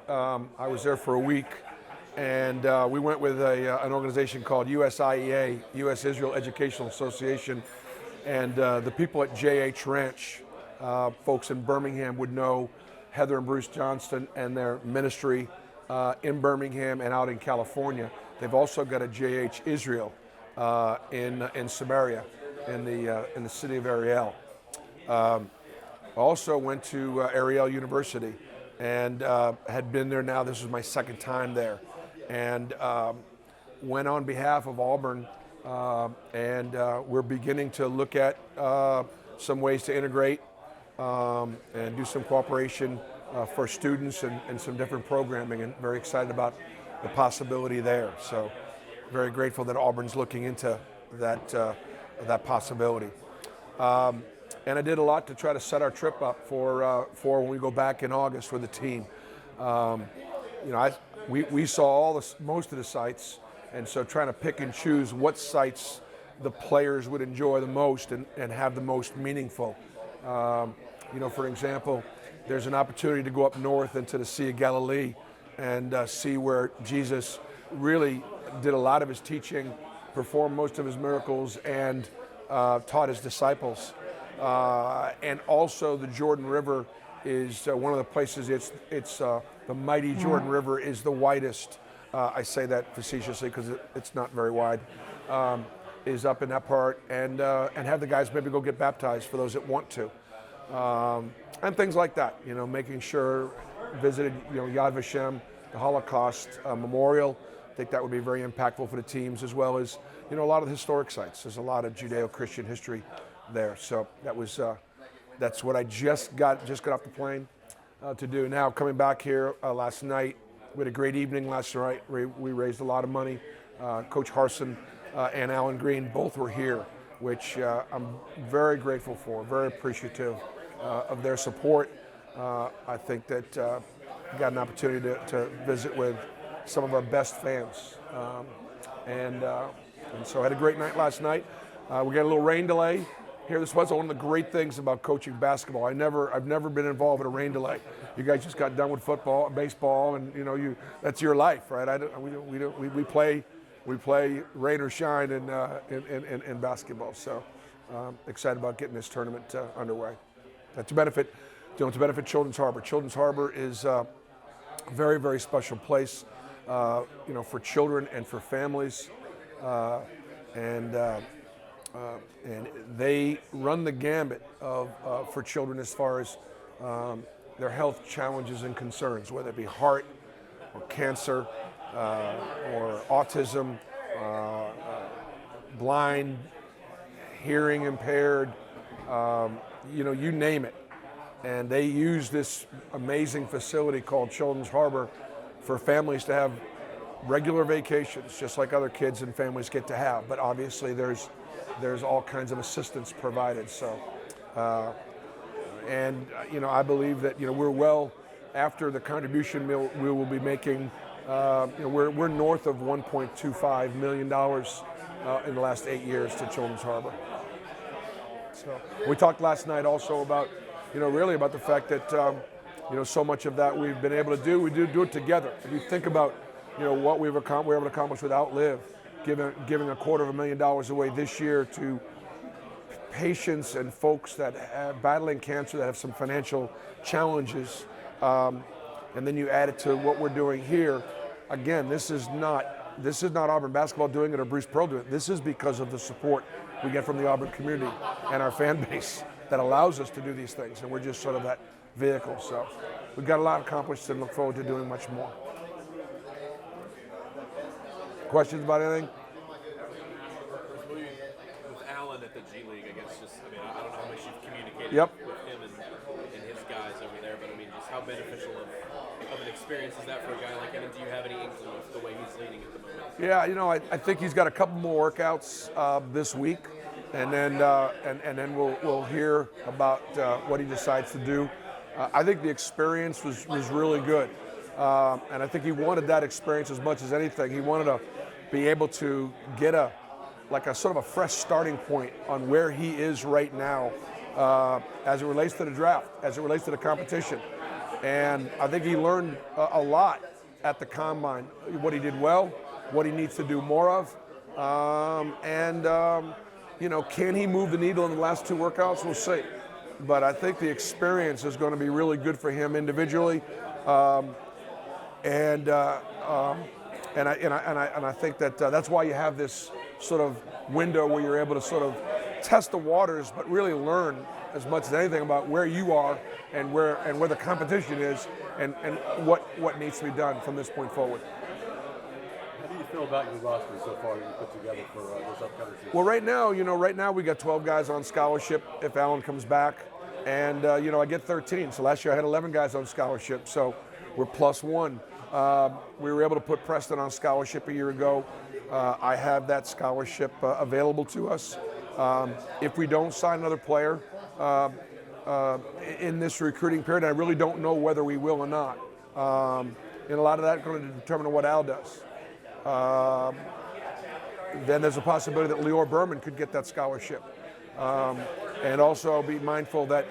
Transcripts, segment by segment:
I was there for a week, and we went with an organization called USIEA, U.S. Israel Educational Association, and the people at J.H. Ranch, folks in Birmingham would know Heather and Bruce Johnston and their ministry in Birmingham and out in California. They've also got a J.H. Israel in Samaria, in the city of Ariel. I also went to Ariel University and had been there now. This was my second time there, and went on behalf of Auburn, and we're beginning to look at some ways to integrate and do some cooperation for students and some different programming, and very excited about the possibility there. So very grateful that Auburn's looking into that possibility. And I did a lot to try to set our trip up for when we go back in August with the team. We saw most of the sites, and so trying to pick and choose what sites the players would enjoy the most and have the most meaningful. For example, there's an opportunity to go up north into the Sea of Galilee and see where Jesus really did a lot of his teaching, performed most of his miracles, and taught his disciples. And also the Jordan River is one of the places. It's the mighty Jordan River is the widest. I say that facetiously because it's not very wide. Is up in that part, and have the guys maybe go get baptized for those that want to, and things like that. Making sure visited Yad Vashem, the Holocaust Memorial. I think that would be very impactful for the teams, as well as a lot of the historic sites. There's a lot of Judeo-Christian history there. So that's what I just got off the plane to do. Now coming back here last night, we had a great evening last night. We raised a lot of money. Coach Harsin and Alan Green both were here, which I'm very grateful for, very appreciative of their support. I think that got an opportunity to visit with some of our best fans, and so I had a great night last night. We got a little rain delay here. This was one of the great things about coaching basketball. I've never been involved in a rain delay. You guys just got done with football, baseball, and that's your life, right? We play rain or shine in basketball. So excited about getting this tournament underway. To benefit Children's Harbor. Children's Harbor is a very, very special place, for children and for families, and they run the gambit for children as far as their health challenges and concerns, whether it be heart or cancer or autism, blind, hearing impaired, you name it. And they use this amazing facility called Children's Harbor for families to have regular vacations, just like other kids and families get to have. But obviously there's all kinds of assistance provided. So, I believe that we're well after the contribution we will be making. We're north of $1.25 million in the last 8 years to Children's Harbor. So we talked last night also about really about the fact that so much of that we've been able to do. We do it together. If you think about what we're able to accomplish with Outlive, giving $250,000 away this year to patients and folks that are battling cancer, that have some financial challenges, and then you add it to what we're doing here. Again, this is not Auburn basketball doing it or Bruce Pearl doing it. This is because of the support we get from the Auburn community and our fan base that allows us to do these things, and we're just sort of that vehicle. So we've got a lot accomplished and look forward to doing much more. Questions about anything? With Alan at the G League, I guess I don't know how much you've communicated Yep. with him and his guys over there, but just how beneficial of an experience is that for a guy like him, and do you have any inkling of the way he's leading at the moment? Yeah, I think he's got a couple more workouts this week, and then we'll hear about what he decides to do. I think the experience was really good, and I think he wanted that experience as much as anything. He wanted to be able to get a sort of a fresh starting point on where he is right now as it relates to the draft, as it relates to the competition. And I think he learned a lot at the combine, what he did well, what he needs to do more of. Can he move the needle in the last 2 workouts? We'll see. But I think the experience is going to be really good for him individually. And I think that that's why you have this sort of window where you're able to sort of test the waters, but really learn as much as anything about where you are and where the competition is, and what needs to be done from this point forward. How do you feel about your roster so far that you put together for this upcoming season? Well, right now we got 12 guys on scholarship if Allen comes back, and I get 13. So last year I had 11 guys on scholarship, so we're +1. We were able to put Preston on scholarship a year ago. I have that scholarship available to us. If we don't sign another player in this recruiting period, I really don't know whether we will or not. And a lot of that is going to determine what Al does. Then there's a possibility that Lior Berman could get that scholarship. And also be mindful that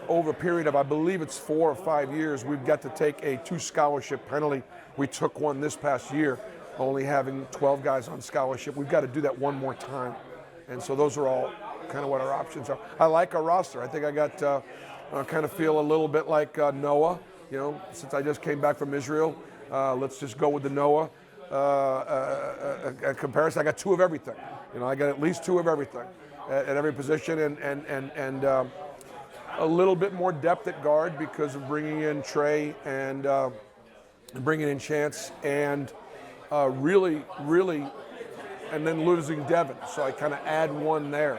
over a period of, I believe it's 4 or 5 years, we've got to take a 2 scholarship penalty. We took one this past year, only having 12 guys on scholarship. We've got to do that one more time. And so those are all kind of what our options are. I like our roster. I think I got kind of feel a little bit like Noah, since I just came back from Israel. Let's just go with the Noah comparison. I got 2 of everything. I got at least 2 of everything at every position, and a little bit more depth at guard because of bringing in Trey and bringing in Chance, and really, and then losing Devin. So I kind of add 1 there.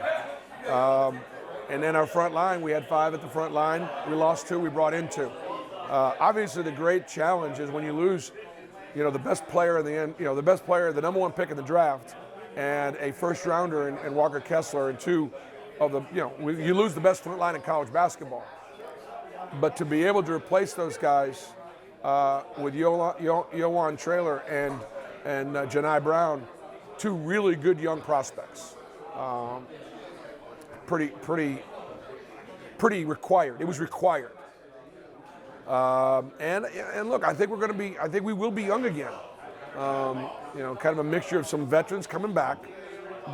And then our front line, we had 5 at the front line. We lost 2, we brought in 2. Obviously, the great challenge is when you lose, the best player in the end, the best player, the number 1 pick in the draft, and a first rounder in Walker Kessler, and 2 of the, you lose the best front line in college basketball. But to be able to replace those guys with Yohan Traylor and Janai Brown, 2 really good young prospects. Pretty required. It was required. And look, I think we will be young again. Kind of a mixture of some veterans coming back,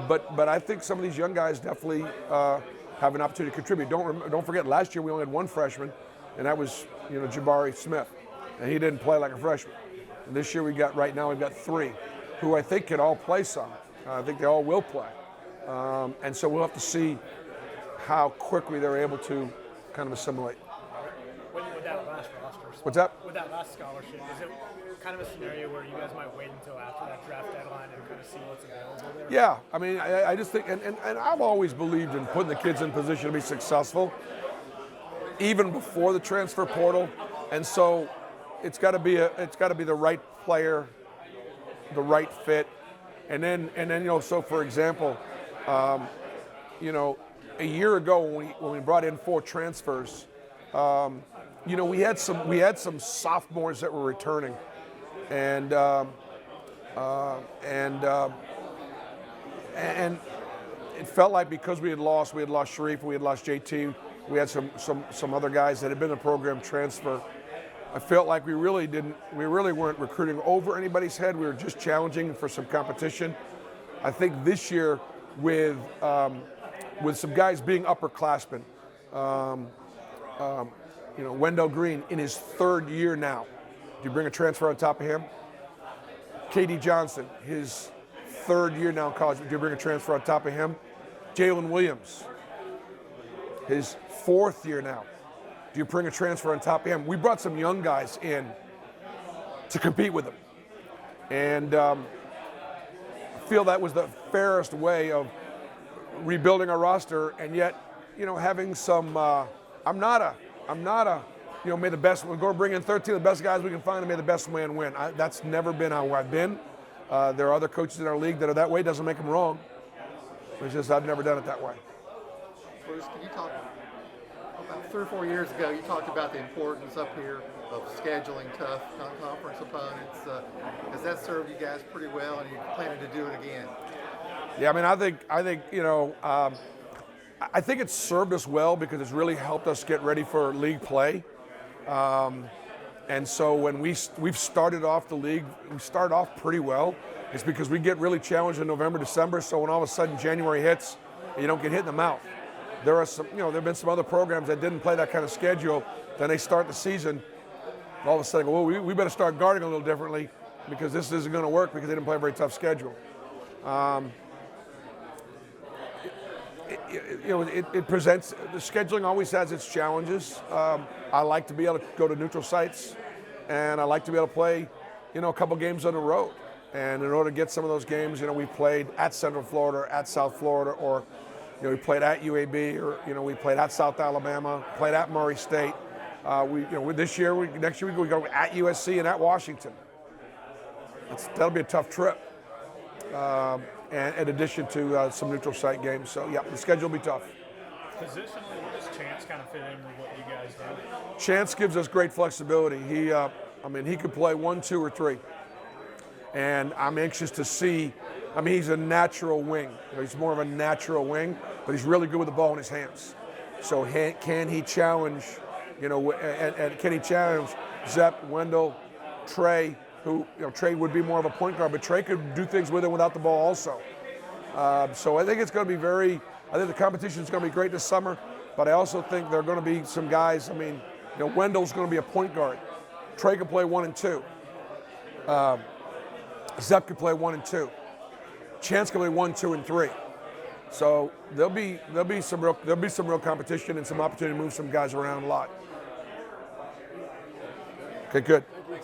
but I think some of these young guys definitely have an opportunity to contribute. Don't forget, last year we only had 1 freshman, and that was Jabari Smith, and he didn't play like a freshman. And this year we've got 3 who I think can all play some. I think they all will play, and so we'll have to see how quickly they're able to kind of assimilate. With that last roster, What's that? With that last scholarship, is it kind of a scenario where you guys might wait until after that draft deadline and kind of see what's available there? Yeah, I mean, I just think, and I've always believed in putting the kids in position to be successful, even before the transfer portal, and so it's got to be the right player, the right fit, and then so for example, a year ago when we brought in 4 transfers, we had some sophomores that were returning, and it felt like because we had lost Sharif, we had lost JT, we had some other guys that had been in the program transfer. I felt like we really weren't recruiting over anybody's head. We were just challenging for some competition. I think this year with some guys being upperclassmen, Wendell Green in his 3rd year now. Do you bring a transfer on top of him? KD Johnson, his 3rd year now in college. Do you bring a transfer on top of him? Jalen Williams, his 4th year now. Do you bring a transfer on top of him? We brought some young guys in to compete with them. And I feel that was the fairest way of rebuilding our roster, and yet, having some, I'm not a, may the best, we're going to bring in 13 of the best guys we can find and may the best man win. That's never been how I've been. There are other coaches in our league that are that way. Doesn't make them wrong. It's just I've never done it that way. Bruce, can you talk about 3 or 4 years ago, you talked about the importance up here of scheduling tough conference opponents. Has that served you guys pretty well, and you planning to do it again? Yeah, I mean, I think it's served us well because it's really helped us get ready for league play. And so when we've started off the league, we start off pretty well. It's because we get really challenged in November, December. So when all of a sudden January hits, you don't get hit in the mouth. There are some, there've been some other programs that didn't play that kind of schedule. Then they start the season, all of a sudden, well, we better start guarding a little differently because this isn't going to work because they didn't play a very tough schedule. It presents, the scheduling always has its challenges. I like to be able to go to neutral sites, and I like to be able to play, a couple games on the road. And in order to get some of those games, we played at Central Florida, at South Florida, or we played at UAB, or we played at South Alabama, played at Murray State. Next year we go at USC and at Washington. That'll be a tough trip. And in addition to some neutral site games. So, yeah, the schedule will be tough. Positionally, where does Chance kind of fit in with what you guys do? Chance gives us great flexibility. He could play 1, 2, or 3. And I'm anxious to see. He's a natural wing. He's more of a natural wing, but he's really good with the ball in his hands. So can he challenge, and can he challenge Zepp, Wendell, Trey, who, Trey would be more of a point guard, but Trey could do things with it without the ball also. So I think it's going to be I think the competition is going to be great this summer, but I also think there are going to be some guys, Wendell's going to be a point guard. Trey can play 1 and 2. Zepp can play 1 and 2. Chance can play 1, 2, and 3. So there'll be some real competition and some opportunity to move some guys around a lot. Okay, good.